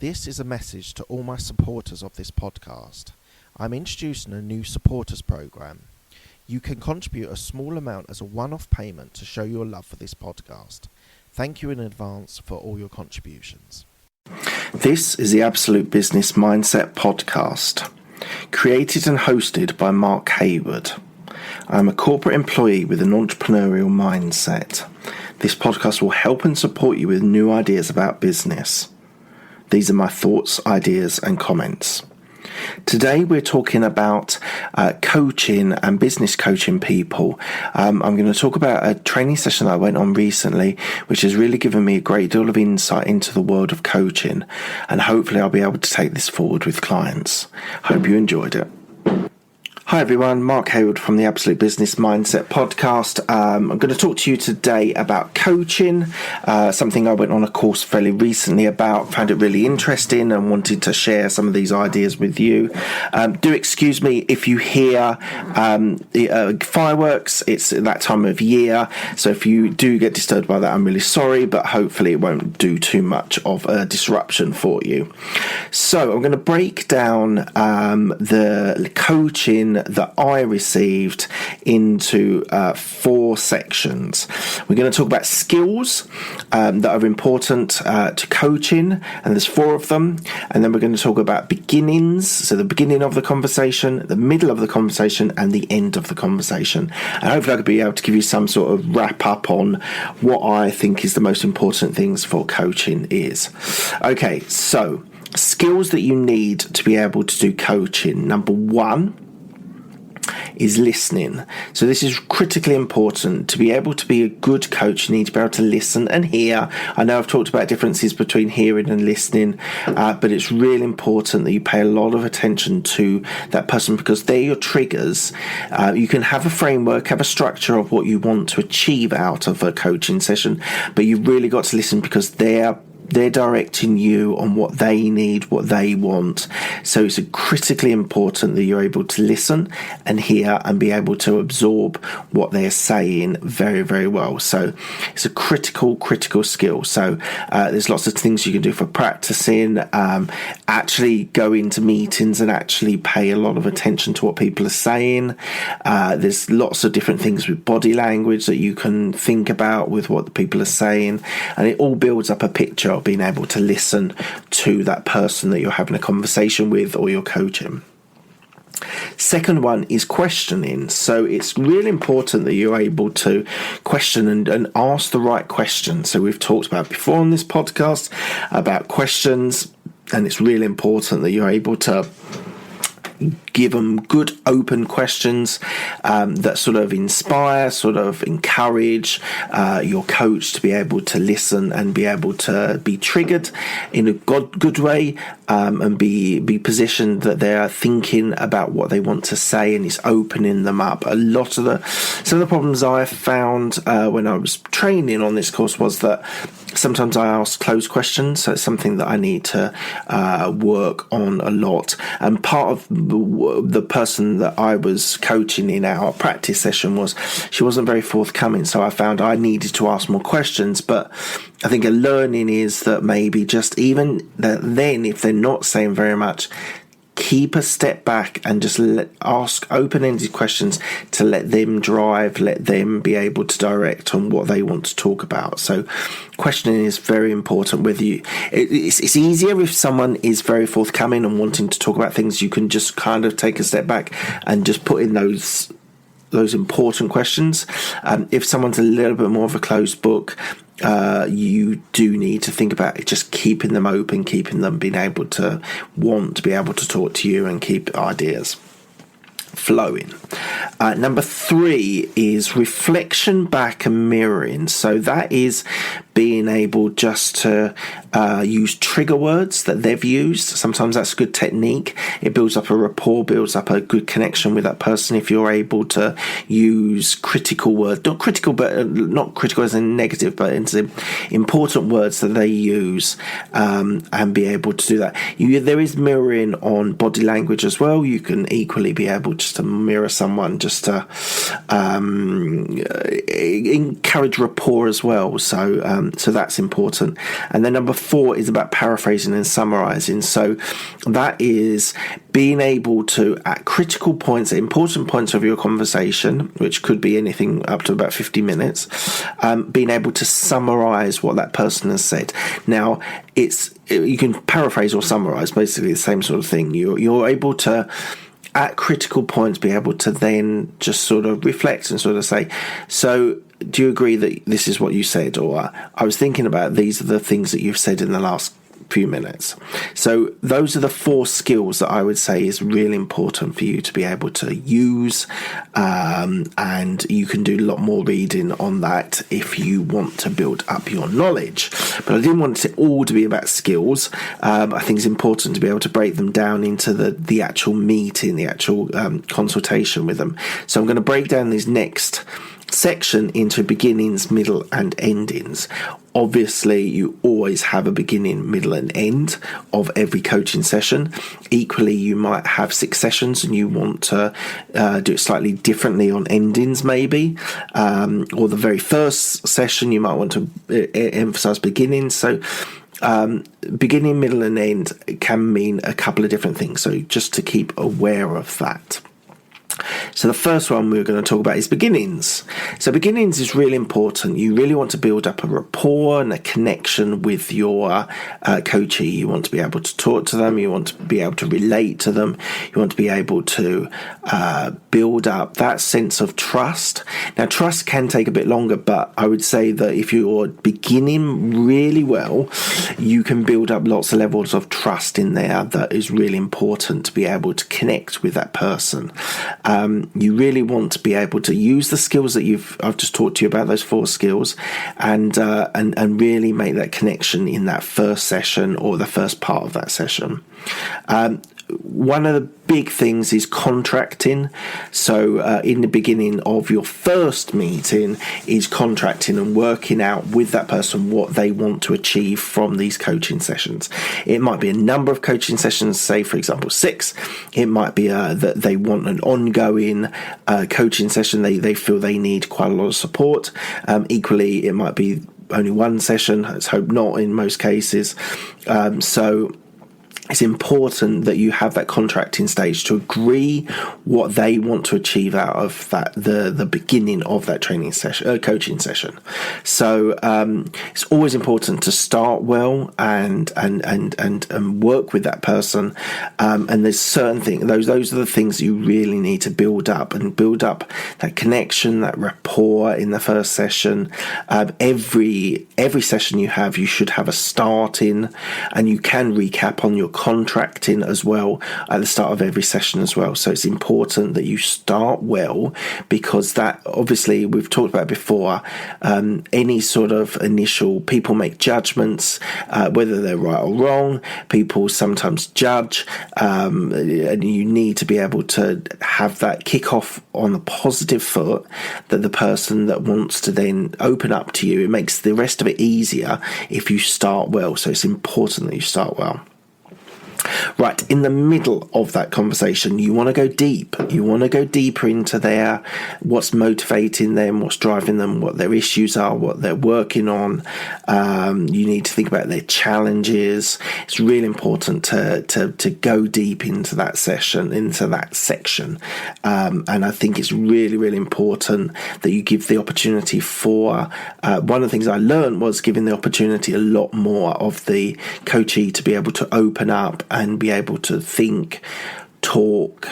This is a message to all my supporters of this podcast. I'm introducing a new supporters program. You can contribute a small amount as a one-off payment to show your love for this podcast. Thank you in advance for all your contributions. This is the Absolute Business Mindset podcast, created and hosted by Mark Hayward. I'm a corporate employee with an entrepreneurial mindset. This podcast will help and support you with new ideas about business. These are my thoughts, ideas, and comments. Today we're talking about coaching and business coaching people. I'm going to talk about a training session that I went on recently, which has really given me a great deal of insight into the world of coaching, and hopefully I'll be able to take this forward with clients. Hope you enjoyed it. Hi everyone, Mark Hayward from the Absolute Business Mindset podcast. I'm going to talk to you today about coaching, something I went on a course fairly recently about, found it really interesting and wanted to share some of these ideas with you. Do excuse me if you hear fireworks, it's that time of year, so if you do get disturbed by that, I'm really sorry, but hopefully it won't do too much of a disruption for you. So I'm going to break down the coaching that I received into 4 sections. We're going to talk about skills that are important to coaching, and there's 4 of them. And then we're going to talk about beginnings, so the beginning of the conversation, the middle of the conversation, and the end of the conversation. And hopefully I could be able to give you some sort of wrap up on what I think is the most important things for coaching is. Okay, so skills that you need to be able to do coaching. Number 1 is listening. So this is critically important. To be able to be a good coach, you need to be able to listen and hear. I know I've talked about differences between hearing and listening, but it's really important that you pay a lot of attention to that person, because they're your triggers. You can have a framework, have a structure of what you want to achieve out of a coaching session, but you've really got to listen, because they're directing you on what they need, what they want. So it's critically important that you're able to listen and hear and be able to absorb what they're saying very, very well. So it's a critical skill. So there's lots of things you can do for practicing, actually go into meetings and actually pay a lot of attention to what people are saying. There's lots of different things with body language that you can think about with what the people are saying, and it all builds up a picture of being able to listen to that person that you're having a conversation with or you're coaching. Second one is questioning. So it's really important that you're able to question and ask the right questions. So we've talked about before on this podcast about questions, and it's really important that you're able to give them good open questions that sort of inspire, sort of encourage your coach to be able to listen and be able to be triggered in a good way, and be positioned that they are thinking about what they want to say, and it's opening them up. Some of the problems I found when I was training on this course was that sometimes I ask closed questions, so it's something that I need to work on a lot. And part of the person that I was coaching in our practice session she wasn't very forthcoming, so I found I needed to ask more questions. But I think a learning is that maybe just even then, if they're not saying very much, keep a step back and just ask open-ended questions to let them drive, let them be able to direct on what they want to talk about. So questioning is very important. It's easier if someone is very forthcoming and wanting to talk about things. You can just kind of take a step back and just put in those important questions. If someone's a little bit more of a closed book, you do need to think about it, just keeping them open, keeping them being able to want to be able to talk to you and keep ideas flowing. Number 3 is reflection back and mirroring. So that is being able just to use trigger words that they've used. Sometimes that's a good technique. It builds up a rapport, builds up a good connection with that person if you're able to use critical words. Not critical, but not critical as in negative, but into important words that they use, and be able to do that. There is mirroring on body language as well. You can equally be able just to mirror someone, just to encourage rapport as well. So So that's important. And then number 4 is about paraphrasing and summarizing. So that is being able to, at critical points, important points of your conversation, which could be anything up to about 50 minutes, being able to summarize what that person has said. Now, you can paraphrase or summarize, basically the same sort of thing. You're able to, at critical points, be able to then just sort of reflect and sort of say, so do you agree that this is what you said? Or I was thinking about these are the things that you've said in the last few minutes. So those are the 4 skills that I would say is really important for you to be able to use, and you can do a lot more reading on that if you want to build up your knowledge. But I didn't want it all to be about skills. I think it's important to be able to break them down into the actual meeting, the actual consultation with them. So I'm going to break down these next section into beginnings, middle and endings. Obviously, you always have a beginning, middle and end of every coaching session. Equally, you might have 6 sessions and you want to do it slightly differently on endings maybe, or the very first session you might want to emphasize beginnings. So beginning, middle and end can mean a couple of different things, so just to keep aware of that. So the first one we're going to talk about is beginnings. So beginnings is really important. You really want to build up a rapport and a connection with your coachee. You want to be able to talk to them. You want to be able to relate to them. You want to be able to build up that sense of trust. Now, trust can take a bit longer, but I would say that if you're beginning really well, you can build up lots of levels of trust in there that is really important to be able to connect with that person. You really want to be able to use the skills that I've just talked to you about, those 4 skills, and really make that connection in that first session or the first part of that session. One of the big things is contracting. So in the beginning of your first meeting is contracting and working out with that person what they want to achieve from these coaching sessions. It might be a number of coaching sessions, say for example 6. It might be that they want an ongoing coaching session. They feel they need quite a lot of support. Equally, it might be only 1 session. Let's hope not in most cases. So it's important that you have that contracting stage to agree what they want to achieve out of that the beginning of that training session, coaching session. So it's always important to start well and work with that person. And there's certain things; those are the things that you really need to build up that connection, that rapport in the first session. Every session you should have a start in, and you can recap on your contracting as well at the start of every session as well. So it's important that you start well, because that, obviously we've talked about before, any sort of initial, people make judgments, whether they're right or wrong. People sometimes judge, and you need to be able to have that kick off on a positive foot, that the person that wants to then open up to you, it makes the rest of it easier if you start well. So it's important that you start well. Right, in the middle of that conversation, you want to go deep. You want to go deeper into what's motivating them, what's driving them, what their issues are, what they're working on. You need to think about their challenges. It's really important to go deep into that session, into that section. And I think it's really, really important that you give the opportunity for, one of the things I learned was giving the opportunity a lot more of the coachee to be able to open up and be able to think, talk,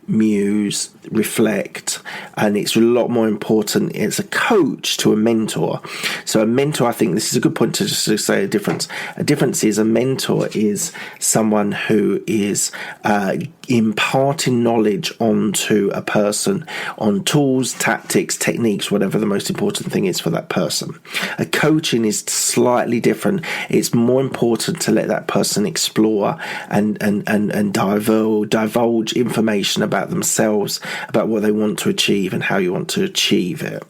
muse, reflect. And it's a lot more important as a coach to a mentor. So a mentor, I think this is a good point to just to say a difference. A difference is a mentor is someone who is imparting knowledge onto a person on tools, tactics, techniques, whatever the most important thing is for that person. A coaching is slightly different. It's more important to let that person explore and divulge information about themselves, about what they want to achieve and how you want to achieve it.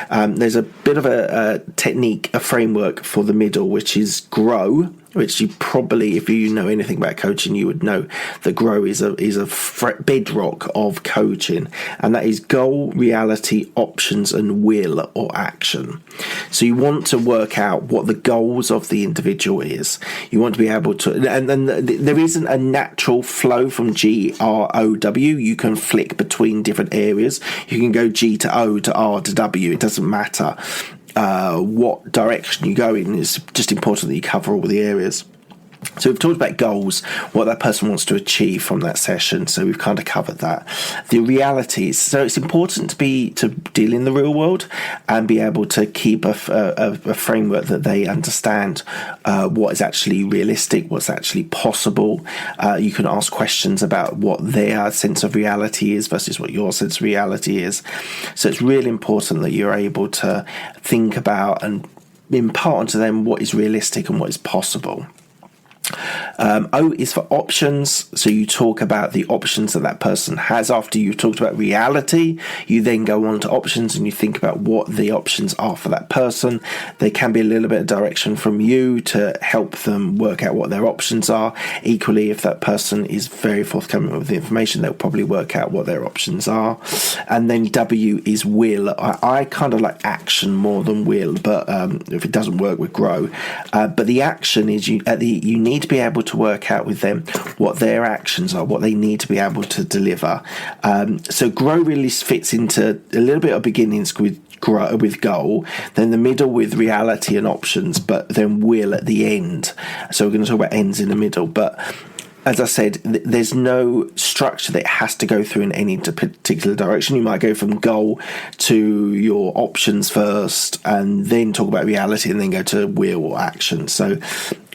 There's a bit of a technique, a framework for the middle, which is GROW, which you probably, if you know anything about coaching, you would know that GROW is a bedrock of coaching, and that is goal, reality, options, and will or action. So you want to work out what the goals of the individual is. You want to be able to, and there isn't a natural flow from GROW. You can flick between different areas. You can go G to O to R to W. It doesn't matter. What direction you go in. Is just important that you cover all the areas. So we've talked about goals, what that person wants to achieve from that session. So we've kind of covered that. The realities. So it's important to deal in the real world and be able to keep a framework that they understand what is actually realistic, what's actually possible. You can ask questions about what their sense of reality is versus what your sense of reality is. So it's really important that you're able to think about and impart onto them what is realistic and what is possible. O is for options. So you talk about the options that person has. After you've talked about reality, you then go on to options and you think about what the options are for that person. There can be a little bit of direction from you to help them work out what their options are. Equally, if that person is very forthcoming with the information, they'll probably work out what their options are. And then W is will. I kind of like action more than will, but if it doesn't work with GROW. But the action is you need to be able to work out with them what their actions are, what they need to be able to deliver. So GROW really fits into a little bit of beginnings with goal, then the middle with reality and options, but then will at the end. So we're going to talk about ends in the middle, but as I said, there's no structure that has to go through in any particular direction. You might go from goal to your options first and then talk about reality and then go to will or action. So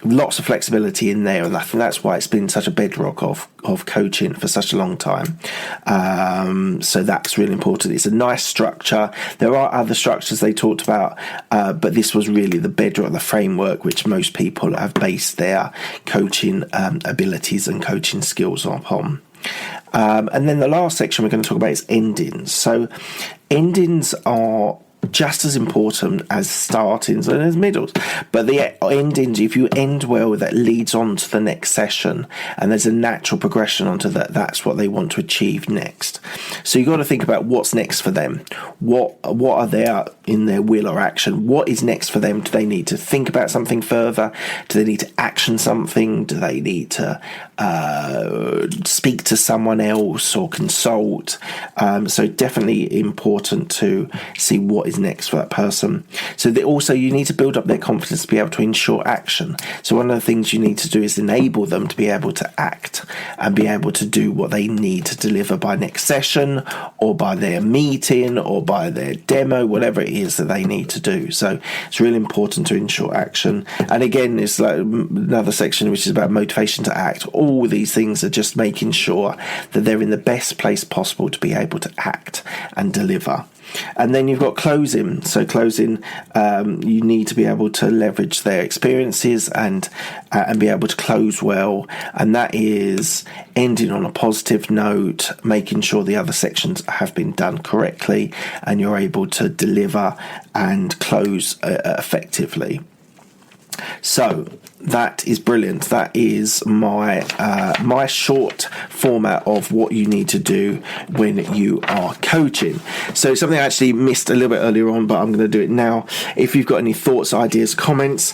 lots of flexibility in there, and I think that's why it's been such a bedrock of coaching for such a long time. So that's really important. It's a nice structure. There are other structures they talked about, but this was really the bedrock, the framework which most people have based their coaching abilities and coaching skills upon. And then the last section we're going to talk about is endings. So endings are just as important as startings and as middles, but the endings, if you end well, that leads on to the next session, and there's a natural progression onto that. That's what they want to achieve next. So you've got to think about what's next for them. What are they in their will or action? What is next for them? Do they need to think about something further? Do they need to action something? Do they need to speak to someone else or consult? So definitely important to see what is next for that person. So also you need to build up their confidence to be able to ensure action. So one of the things you need to do is enable them to be able to act and be able to do what they need to deliver by next session or by their meeting or by their demo, whatever it is that they need to do. So it's really important to ensure action. And again, it's like another section which is about motivation to act. All these things are just making sure that they're in the best place possible to be able to act and deliver. And then you've got closing. So closing, you need to be able to leverage their experiences and be able to close well. And that is ending on a positive note, making sure the other sections have been done correctly, and you're able to deliver and close effectively. So that is brilliant. That is my short format of what you need to do when you are coaching. So something I actually missed a little bit earlier on, but I'm going to do it now. If you've got any thoughts, ideas, comments,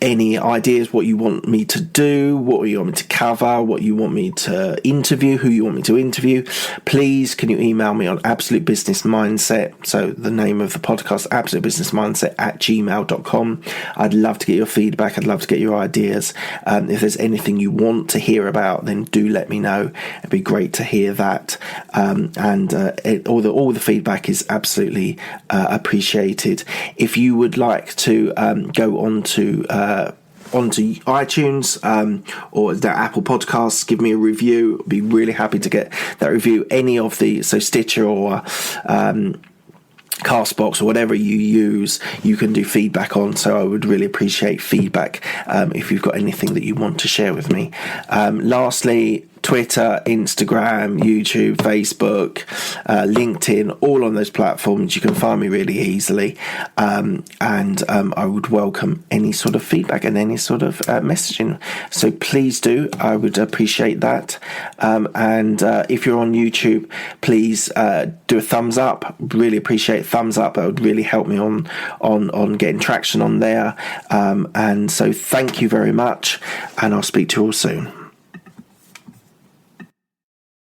any ideas, what you want me to do, what you want me to cover, what you want me to interview, who you want me to interview, please can you email me on absolutebusinessmindset, so the name of the podcast, absolutebusinessmindset@gmail.com. I'd love to get your feedback. I'd love to get your ideas. If there's anything you want to hear about, then do let me know. It'd be great to hear that. All the feedback is absolutely appreciated. If you would like to go onto iTunes or the Apple Podcasts, give me a review. I'd be really happy to get that review. Any of the, so Stitcher or Castbox or whatever you use, you can do feedback on. So I would really appreciate feedback if you've got anything that you want to share with me. Lastly, Twitter, Instagram, YouTube, Facebook, LinkedIn, all on those platforms. You can find me really easily. And I would welcome any sort of feedback and any sort of messaging. So please do. I would appreciate that. And if you're on YouTube, please do a thumbs up. Really appreciate thumbs up. That would really help me on getting traction on there. And so thank you very much, and I'll speak to you all soon.